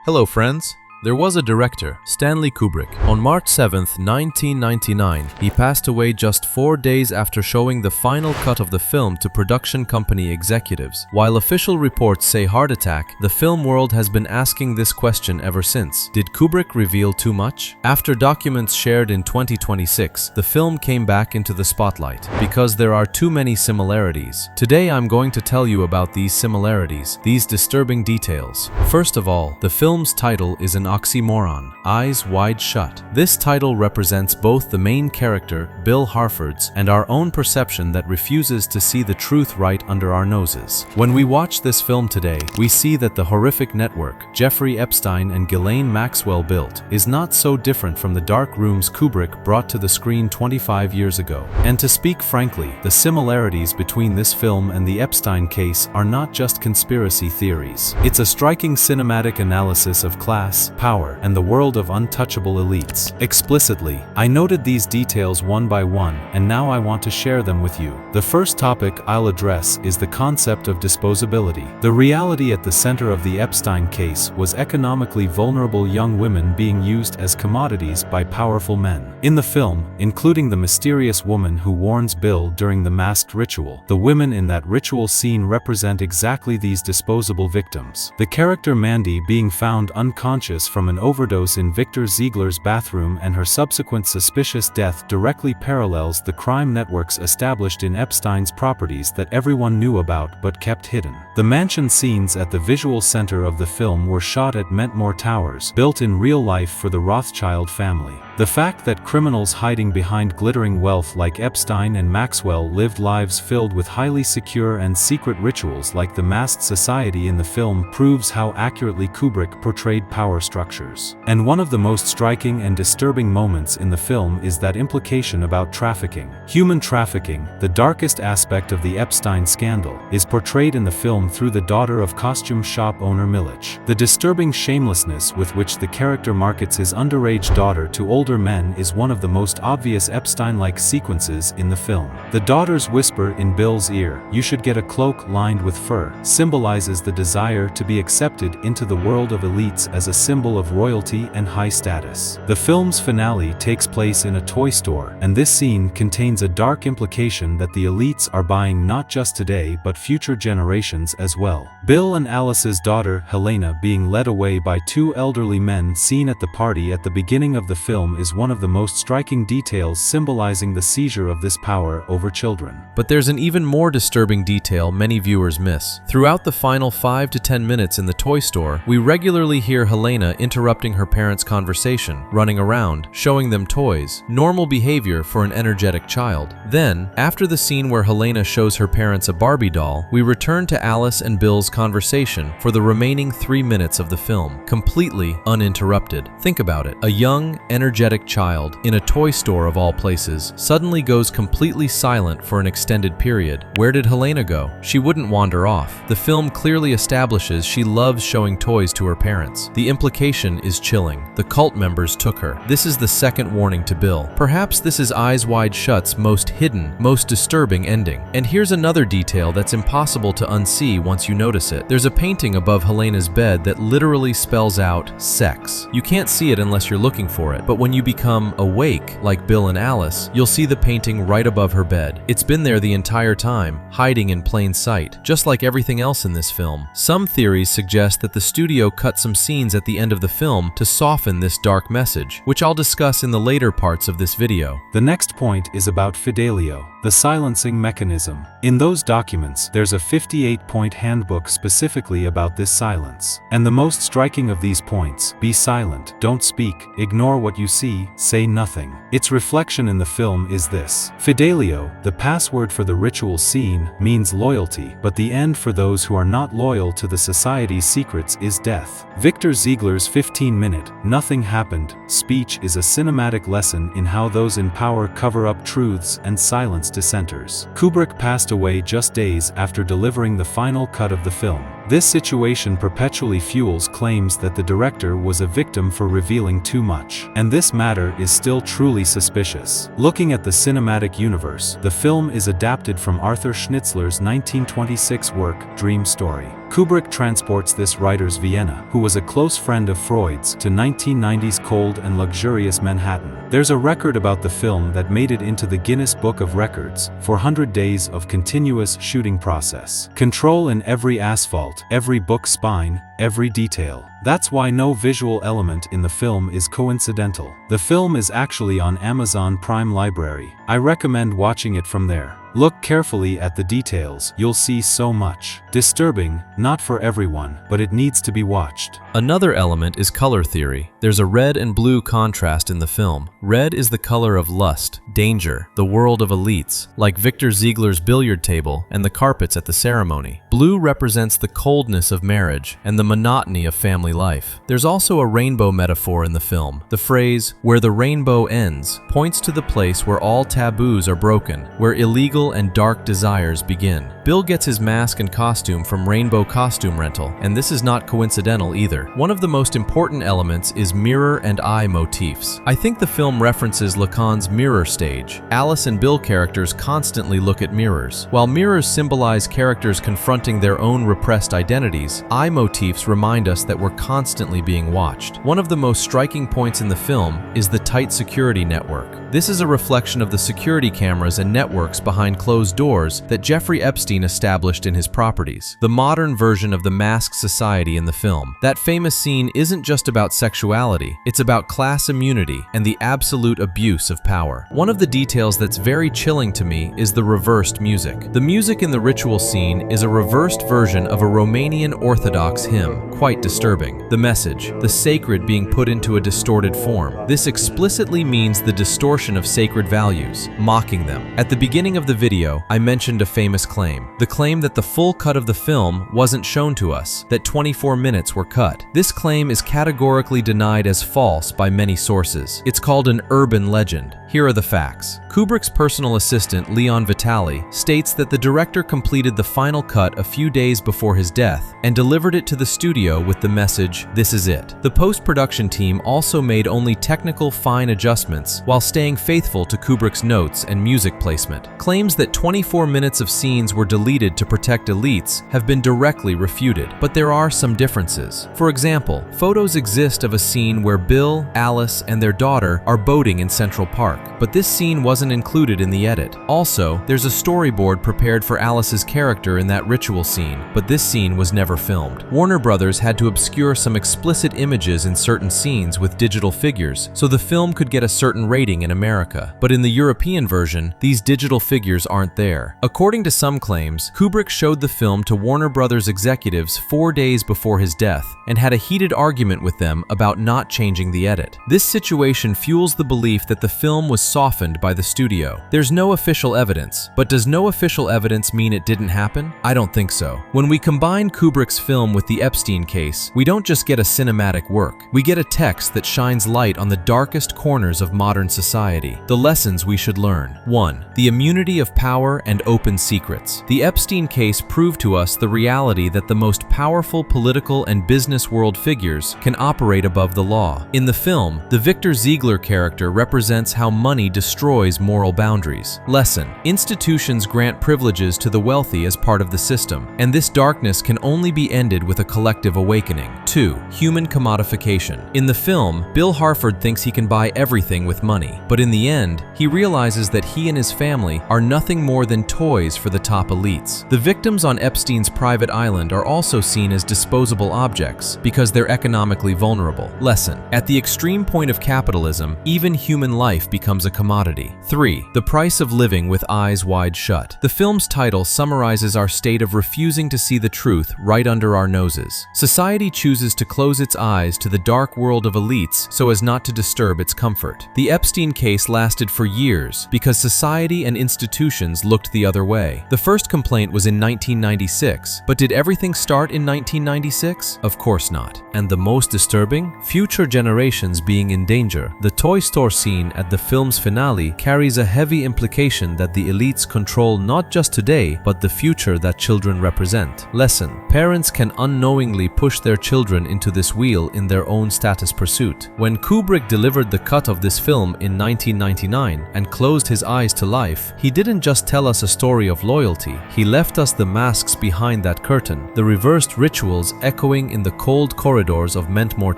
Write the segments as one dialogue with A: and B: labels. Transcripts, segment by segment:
A: Hello friends. There was a director, Stanley Kubrick. On March 7, 1999, he passed away just 4 days after showing the final cut of the film to production company executives. While official reports say heart attack, the film world has been asking this question ever since. Did Kubrick reveal too much? After documents shared in 2026, the film came back into the spotlight because there are too many similarities. Today I'm going to tell you about these similarities, these disturbing details. First of all, the film's title is an oxymoron, Eyes Wide Shut. This title represents both the main character, Bill Harford's, and our own perception that refuses to see the truth right under our noses. When we watch this film today, we see that the horrific network Jeffrey Epstein and Ghislaine Maxwell built is not so different from the dark rooms Kubrick brought to the screen 25 years ago. And to speak frankly, the similarities between this film and the Epstein case are not just conspiracy theories. It's a striking cinematic analysis of class, power, and the world of untouchable elites. Explicitly, I noted these details one by one, and now I want to share them with you. The first topic I'll address is the concept of disposability. The reality at the center of the Epstein case was economically vulnerable young women being used as commodities by powerful men. In the film, including the mysterious woman who warns Bill during the masked ritual, the women in that ritual scene represent exactly these disposable victims. The character Mandy being found unconscious from an overdose in Victor Ziegler's bathroom and her subsequent suspicious death directly parallels the crime networks established in Epstein's properties that everyone knew about but kept hidden. The mansion scenes at the visual center of the film were shot at Mentmore Towers, built in real life for the Rothschild family. The fact that criminals hiding behind glittering wealth like Epstein and Maxwell lived lives filled with highly secure and secret rituals like the masked society in the film proves how accurately Kubrick portrayed power structures. And one of the most striking and disturbing moments in the film is that implication about trafficking. Human trafficking, the darkest aspect of the Epstein scandal, is portrayed in the film through the daughter of costume shop owner Milich. The disturbing shamelessness with which the character markets his underage daughter to older men is one of the most obvious Epstein-like sequences in the film. The daughter's whisper in Bill's ear, "You should get a cloak lined with fur," symbolizes the desire to be accepted into the world of elites as a symbol of royalty and high status. The film's finale takes place in a toy store, and this scene contains a dark implication that the elites are buying not just today but future generations as well. Bill and Alice's daughter, Helena, being led away by two elderly men seen at the party at the beginning of the film is one of the most striking details symbolizing the seizure of this power over children. But there's an even more disturbing detail many viewers miss. Throughout the final 5 to 10 minutes in the toy store, we regularly hear Helena interrupting her parents' conversation, running around, showing them toys, normal behavior for an energetic child. Then, after the scene where Helena shows her parents a Barbie doll, we return to Alice and Bill's conversation for the remaining 3 minutes of the film, completely uninterrupted. Think about it. A young, energetic child, in a toy store of all places, suddenly goes completely silent for an extended period. Where did Helena go? She wouldn't wander off. The film clearly establishes she loves showing toys to her parents. The implication is chilling. The cult members took her. This is the second warning to Bill. Perhaps this is Eyes Wide Shut's most hidden, most disturbing ending. And here's another detail that's impossible to unsee once you notice it. There's a painting above Helena's bed that literally spells out sex. You can't see it unless you're looking for it, but when you become awake, like Bill and Alice, you'll see the painting right above her bed. It's been there the entire time, hiding in plain sight, just like everything else in this film. Some theories suggest that the studio cut some scenes at the end of the film to soften this dark message, which I'll discuss in the later parts of this video. The next point is about Fidelio, the silencing mechanism. In those documents, there's a 58-point handbook specifically about this silence. And the most striking of these points, be silent, don't speak, ignore what you see, say nothing. Its reflection in the film is this. Fidelio, the password for the ritual scene, means loyalty, but the end for those who are not loyal to the society's secrets is death. Victor Ziegler's 15-minute, "Nothing happened" speech is a cinematic lesson in how those in power cover up truths and silence dissenters. Kubrick passed away just days after delivering the final cut of the film.
B: This situation perpetually fuels claims that the director was a victim for revealing too much. And this matter is still truly suspicious. Looking at the cinematic universe, the film is adapted from Arthur Schnitzler's 1926 work, Dream Story. Kubrick transports this writer's Vienna, who was a close friend of Freud's, to 1990's cold and luxurious Manhattan. There's a record about the film that made it into the Guinness Book of Records, 400 days of continuous shooting process. Control in every asphalt, every book spine, every detail. That's why no visual element in the film is coincidental. The film is actually on Amazon Prime Library. I recommend watching it from there. Look carefully at the details, you'll see so much. Disturbing, not for everyone, but it needs to be watched.
A: Another element is color theory. There's a red and blue contrast in the film. Red is the color of lust, danger, the world of elites, like Victor Ziegler's billiard table and the carpets at the ceremony. Blue represents the coldness of marriage and the monotony of family life. There's also a rainbow metaphor in the film. The phrase, "where the rainbow ends," points to the place where all taboos are broken, where illegal and dark desires begin. Bill gets his mask and costume from Rainbow Costume Rental, and this is not coincidental either. One of the most important elements is mirror and eye motifs. I think the film references Lacan's mirror stage. Alice and Bill characters constantly look at mirrors. While mirrors symbolize characters confronting their own repressed identities, eye motifs remind us that we're constantly being watched. One of the most striking points in the film is the tight security network. This is a reflection of the security cameras and networks behind closed doors that Jeffrey Epstein established in his properties. The modern version of the masked society in the film. That famous scene isn't just about sexuality, it's about class immunity and the absolute abuse of power. One of the details that's very chilling to me is the reversed music. The music in the ritual scene is a reversed version of a Romanian Orthodox hymn, quite disturbing. The message, the sacred being put into a distorted form. This explicitly means the distortion of sacred values, mocking them. At the beginning of the video, I mentioned a famous claim. The claim that the full cut of the film wasn't shown to us, that 24 minutes were cut. This claim is categorically denied as false by many sources. It's called an urban legend. Here are the facts. Kubrick's personal assistant, Leon Vitali, states that the director completed the final cut a few days before his death and delivered it to the studio with the message, "This is it." The post-production team also made only technical fine adjustments while staying faithful to Kubrick's notes and music placement. Claims that 24 minutes of scenes were deleted to protect elites have been directly refuted, but there are some differences. For example, photos exist of a scene where Bill, Alice, and their daughter are boating in Central Park, but this scene wasn't included in the edit. Also, there's a storyboard prepared for Alice's character in that ritual scene, but this scene was never filmed. Warner Brothers had to obscure some explicit images in certain scenes with digital figures, so the film could get a certain rating in America. But in the European version, these digital figures aren't there. According to some claims, Kubrick showed the film to Warner Brothers executives 4 days before his death and had a heated argument with them about not changing the edit. This situation fuels the belief that the film was softened by the studio. There's no official evidence, but does no official evidence mean it didn't happen? I don't think so. When we combine Kubrick's film with the Epstein case, we don't just get a cinematic work. We get a text that shines light on the darkest corners of modern society. The lessons we should learn. 1. The immunity of power and open secrets. The Epstein case proved to us the reality that the most powerful political and business world figures can operate above the law. In the film, the Victor Ziegler character represents how money destroys moral boundaries. Lesson: institutions grant privileges to the wealthy as part of the system, and this darkness can only be ended with a collective awakening. 2. Human commodification. In the film, Bill Harford thinks he can buy everything with money, but in the end, he realizes that he and his family are nothing more than toys for the top elites. The victims on Epstein's private island are also seen as disposable objects because they're economically vulnerable. Lesson: at the extreme point of capitalism, even human life becomes a commodity. 3. The price of living with eyes wide shut. The film's title summarizes our state of refusing to see the truth right under our noses. Society chooses chooses to close its eyes to the dark world of elites so as not to disturb its comfort. The Epstein case lasted for years because society and institutions looked the other way. The first complaint was in 1996, but did everything start in 1996? Of course not. And the most disturbing? Future generations being in danger. The toy store scene at the film's finale carries a heavy implication that the elites control not just today, but the future that children represent. Lesson: parents can unknowingly push their children into this wheel in their own status pursuit. When Kubrick delivered the cut of this film in 1999 and closed his eyes to life, he didn't just tell us a story of loyalty, he left us the masks behind that curtain, the reversed rituals echoing in the cold corridors of Mentmore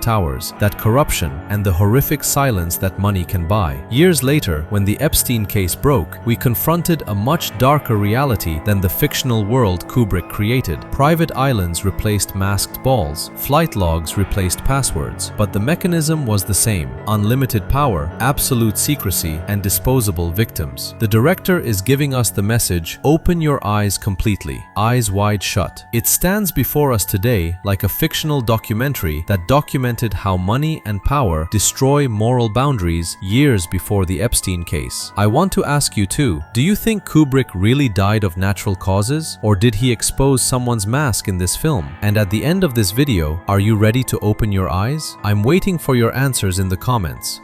A: towers, that corruption and the horrific silence that money can buy. Years later, when the Epstein case broke, we confronted a much darker reality than the fictional world Kubrick created. Private islands replaced masked balls, flight logs replaced passwords, but the mechanism was the same: unlimited power, absolute secrecy, and disposable victims. The director is giving us the message: open your eyes completely, eyes wide shut. It stands before us today like a fictional documentary that documented how money and power destroy moral boundaries years before the Epstein case. I want to ask you too, do you think Kubrick really died of natural causes, or did he expose someone's mask in this film? And at the end of this video, are you ready to open your eyes? I'm waiting for your answers in the comments.